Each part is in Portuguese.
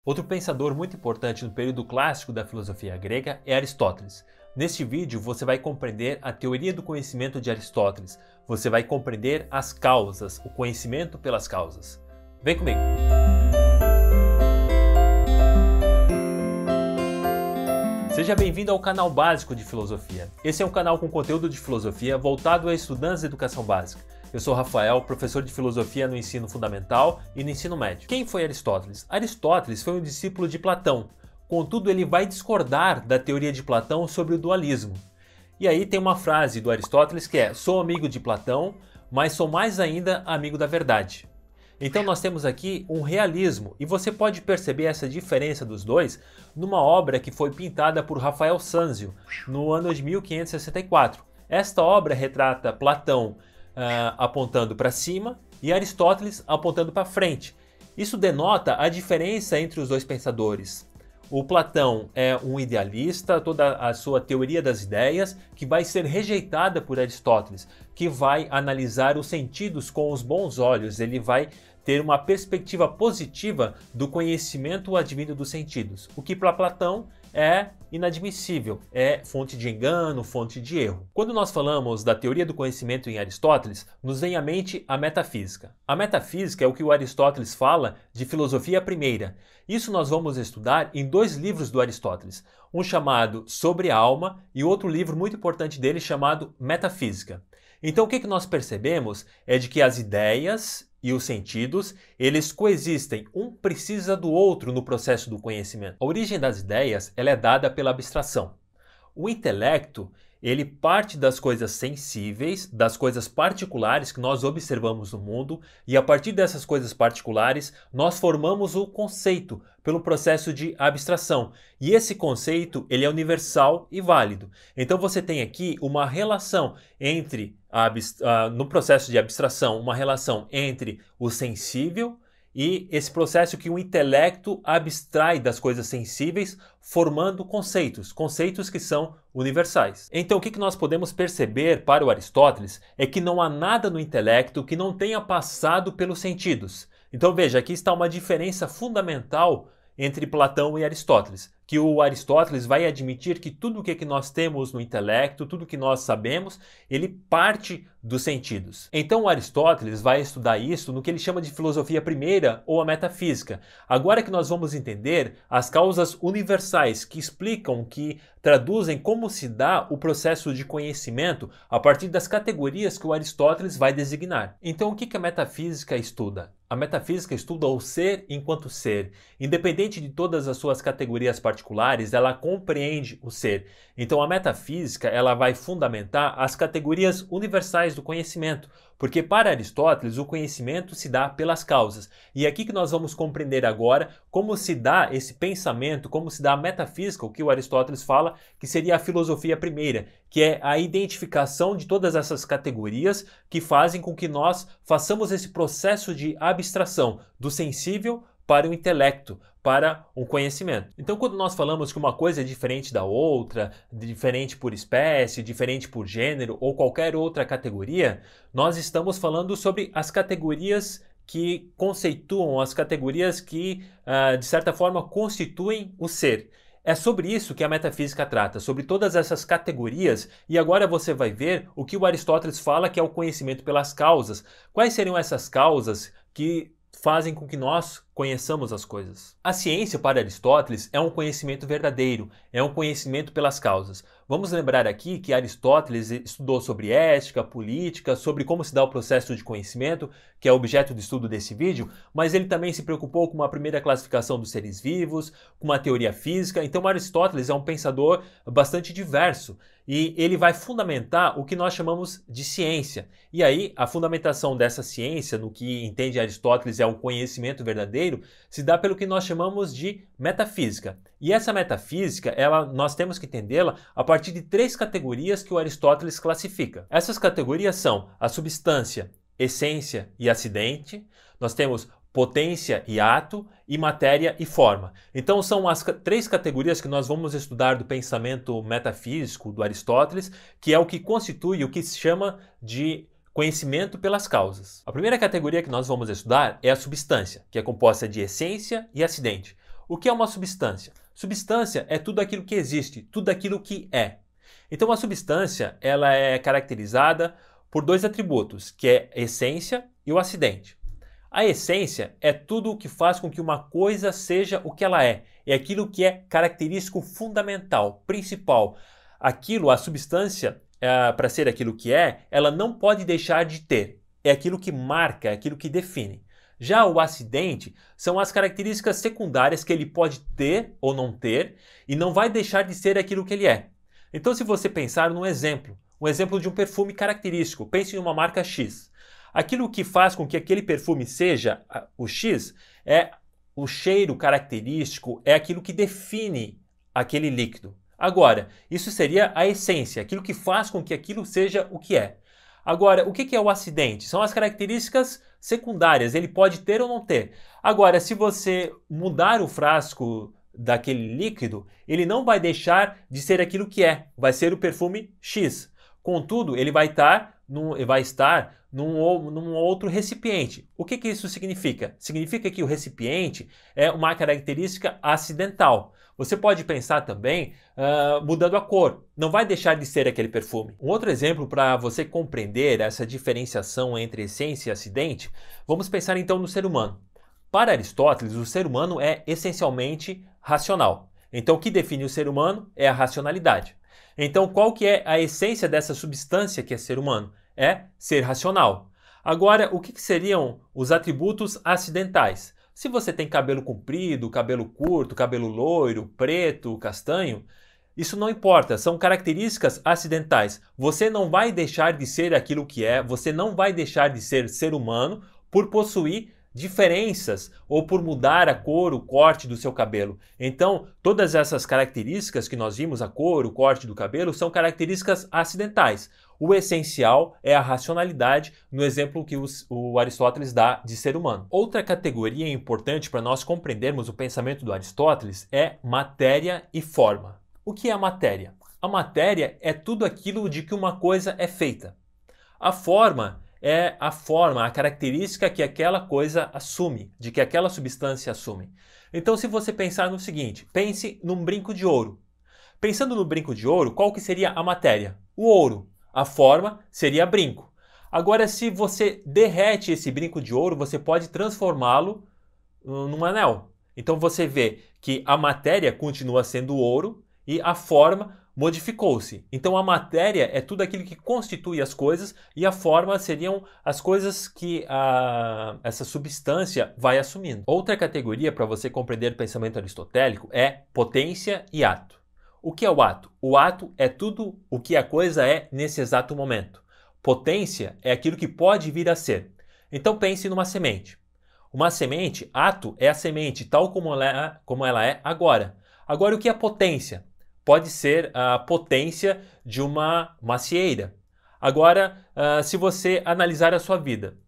Outro pensador muito importante no período clássico da filosofia grega é Aristóteles. Neste vídeo você vai compreender a teoria do conhecimento de Aristóteles. Você vai compreender as causas, o conhecimento pelas causas. Vem comigo! Seja bem-vindo ao canal básico de filosofia. Esse é um canal com conteúdo de filosofia voltado a estudantes de educação básica. Eu sou Rafael, professor de filosofia no ensino fundamental e no ensino médio. Quem foi Aristóteles? Aristóteles foi um discípulo de Platão. Contudo, ele vai discordar da teoria de Platão sobre o dualismo. E aí tem uma frase do Aristóteles que é: sou amigo de Platão, mas sou mais ainda amigo da verdade. Então nós temos aqui um realismo, e você pode perceber essa diferença dos dois numa obra que foi pintada por Rafael Sanzio no ano de 1564. Esta obra retrata Platão apontando para cima e Aristóteles apontando para frente. Isso denota a diferença entre os dois pensadores. O Platão é um idealista, toda a sua teoria das ideias, que vai ser rejeitada por Aristóteles, que vai analisar os sentidos com os bons olhos, ele vai ter uma perspectiva positiva do conhecimento advindo dos sentidos, o que para Platão é inadmissível, é fonte de engano, fonte de erro. Quando nós falamos da teoria do conhecimento em Aristóteles, nos vem à mente a metafísica. A metafísica é o que o Aristóteles fala de filosofia primeira. Isso nós vamos estudar em dois livros do Aristóteles, um chamado Sobre a Alma e outro livro muito importante dele chamado Metafísica. Então o que nós percebemos é de que as ideias e os sentidos, eles coexistem, um precisa do outro no processo do conhecimento. A origem das ideias, ela é dada pela abstração. O intelecto, ele parte das coisas sensíveis, das coisas particulares que nós observamos no mundo, e a partir dessas coisas particulares, nós formamos o conceito pelo processo de abstração. E esse conceito, ele é universal e válido. Então você tem aqui uma relação entre no processo de abstração, uma relação entre o sensível e esse processo que o intelecto abstrai das coisas sensíveis, formando conceitos que são universais. Então o que nós podemos perceber para o Aristóteles é que não há nada no intelecto que não tenha passado pelos sentidos. Então veja, aqui está uma diferença fundamental entre Platão e Aristóteles, que o Aristóteles vai admitir que tudo o que nós temos no intelecto, tudo que nós sabemos, ele parte dos sentidos. Então o Aristóteles vai estudar isso no que ele chama de filosofia primeira ou a metafísica. Agora que nós vamos entender as causas universais que explicam, que traduzem como se dá o processo de conhecimento a partir das categorias que o Aristóteles vai designar. Então o que a metafísica estuda? A metafísica estuda o ser enquanto ser. Independente de todas as suas categorias particulares, ela compreende o ser. Então a metafísica, ela vai fundamentar as categorias universais do conhecimento, porque para Aristóteles o conhecimento se dá pelas causas. E é aqui que nós vamos compreender agora como se dá esse pensamento, como se dá a metafísica, o que o Aristóteles fala que seria a filosofia primeira, que é a identificação de todas essas categorias que fazem com que nós façamos esse processo de abstração do sensível para o intelecto, para um conhecimento. Então, quando nós falamos que uma coisa é diferente da outra, diferente por espécie, diferente por gênero ou qualquer outra categoria, nós estamos falando sobre as categorias que conceituam, as categorias que, de certa forma, constituem o ser. É sobre isso que a metafísica trata, sobre todas essas categorias, e agora você vai ver o que o Aristóteles fala que é o conhecimento pelas causas. Quais seriam essas causas que fazem com que nós conheçamos as coisas? A ciência para Aristóteles é um conhecimento verdadeiro, é um conhecimento pelas causas. Vamos lembrar aqui que Aristóteles estudou sobre ética, política, sobre como se dá o processo de conhecimento, que é objeto de estudo desse vídeo, mas ele também se preocupou com uma primeira classificação dos seres vivos, com uma teoria física. Então Aristóteles é um pensador bastante diverso e ele vai fundamentar o que nós chamamos de ciência. E aí a fundamentação dessa ciência, no que entende Aristóteles é um conhecimento verdadeiro, se dá pelo que nós chamamos de metafísica. E essa metafísica, nós temos que entendê-la a partir de três categorias que o Aristóteles classifica. Essas categorias são a substância, essência e acidente. Nós temos potência e ato, e matéria e forma. Então são as três categorias que nós vamos estudar do pensamento metafísico do Aristóteles, que é o que constitui o que se chama de conhecimento pelas causas. A primeira categoria que nós vamos estudar é a substância, que é composta de essência e acidente. O que é uma substância? Substância é tudo aquilo que existe, tudo aquilo que é. Então a substância ela é caracterizada por dois atributos, que é a essência e o acidente. A essência é tudo o que faz com que uma coisa seja o que ela é. É aquilo que é característico fundamental, principal. Aquilo, a substância, para ser aquilo que é, ela não pode deixar de ter. É aquilo que marca, é aquilo que define. Já o acidente são as características secundárias que ele pode ter ou não ter e não vai deixar de ser aquilo que ele é. Então, se você pensar num exemplo, um exemplo de um perfume característico, pense em uma marca X. Aquilo que faz com que aquele perfume seja o X é o cheiro característico, é aquilo que define aquele líquido. Agora, isso seria a essência, aquilo que faz com que aquilo seja o que é. Agora, o que é o acidente? São as características secundárias, ele pode ter ou não ter. Agora, se você mudar o frasco daquele líquido, ele não vai deixar de ser aquilo que é, vai ser o perfume X. Contudo, ele vai estar num outro recipiente. O que isso significa? Significa que o recipiente é uma característica acidental. Você pode pensar também mudando a cor. Não vai deixar de ser aquele perfume. Um outro exemplo para você compreender essa diferenciação entre essência e acidente, vamos pensar então no ser humano. Para Aristóteles, o ser humano é essencialmente racional. Então, o que define o ser humano é a racionalidade. Então, qual que é a essência dessa substância que é ser humano? É ser racional. Agora, o que seriam os atributos acidentais? Se você tem cabelo comprido, cabelo curto, cabelo loiro, preto, castanho, isso não importa, são características acidentais. Você não vai deixar de ser aquilo que é, você não vai deixar de ser humano por possuir diferenças ou por mudar a cor, o corte do seu cabelo. Então, todas essas características que nós vimos, a cor, o corte do cabelo, são características acidentais. O essencial é a racionalidade, no exemplo que o Aristóteles dá de ser humano. Outra categoria importante para nós compreendermos o pensamento do Aristóteles é matéria e forma. O que é a matéria? A matéria é tudo aquilo de que uma coisa é feita. A forma é a característica que aquela coisa assume, de que aquela substância assume. Então, se você pensar no seguinte, pense num brinco de ouro. Pensando no brinco de ouro, qual que seria a matéria? O ouro. A forma seria brinco. Agora, se você derrete esse brinco de ouro, você pode transformá-lo num anel. Então, você vê que a matéria continua sendo ouro e a forma modificou-se. Então a matéria é tudo aquilo que constitui as coisas e a forma seriam as coisas que essa substância vai assumindo. Outra categoria para você compreender o pensamento aristotélico é potência e ato. O que é o ato? O ato é tudo o que a coisa é nesse exato momento. Potência é aquilo que pode vir a ser. Então pense numa semente. Uma semente, ato é a semente tal como ela é agora. Agora o que é potência? Pode ser a potência de uma macieira. Agora, se você analisar a sua vida,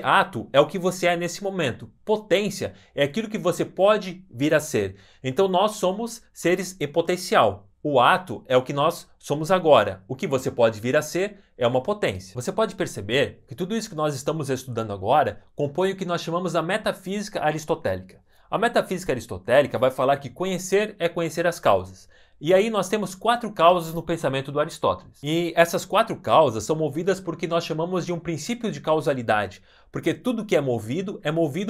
ato é o que você é nesse momento. Potência é aquilo que você pode vir a ser. Então nós somos seres em potencial. O ato é o que nós somos agora. O que você pode vir a ser é uma potência. Você pode perceber que tudo isso que nós estamos estudando agora compõe o que nós chamamos da metafísica aristotélica. A metafísica aristotélica vai falar que conhecer é conhecer as causas. E aí nós temos 4 causas no pensamento do Aristóteles. E essas 4 causas são movidas por que nós chamamos de um princípio de causalidade, porque tudo que é movido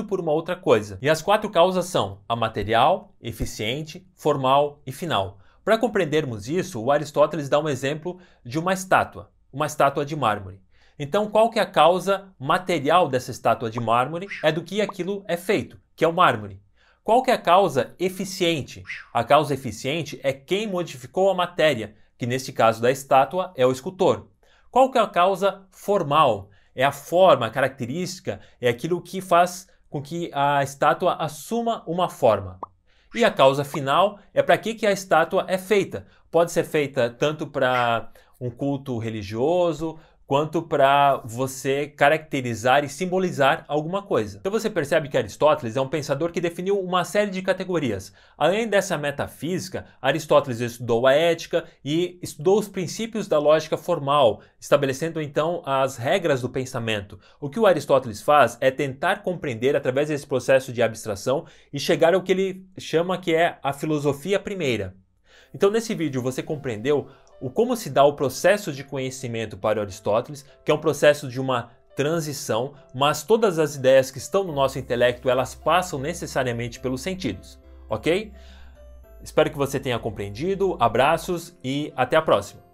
por uma outra coisa. E as 4 causas são a material, eficiente, formal e final. Para compreendermos isso, o Aristóteles dá um exemplo de uma estátua de mármore. Então, qual que é a causa material dessa estátua de mármore? É do que aquilo é feito, que é o mármore. Qual que é a causa eficiente? A causa eficiente é quem modificou a matéria, que neste caso da estátua é o escultor. Qual que é a causa formal? É a forma, a característica, é aquilo que faz com que a estátua assuma uma forma. E a causa final é para que a estátua é feita. Pode ser feita tanto para um culto religioso, quanto para você caracterizar e simbolizar alguma coisa. Então você percebe que Aristóteles é um pensador que definiu uma série de categorias. Além dessa metafísica, Aristóteles estudou a ética e estudou os princípios da lógica formal, estabelecendo então as regras do pensamento. O que o Aristóteles faz é tentar compreender através desse processo de abstração e chegar ao que ele chama que é a filosofia primeira. Então nesse vídeo você compreendeu como se dá o processo de conhecimento para Aristóteles, que é um processo de uma transição, mas todas as ideias que estão no nosso intelecto, elas passam necessariamente pelos sentidos, ok? Espero que você tenha compreendido, abraços e até a próxima!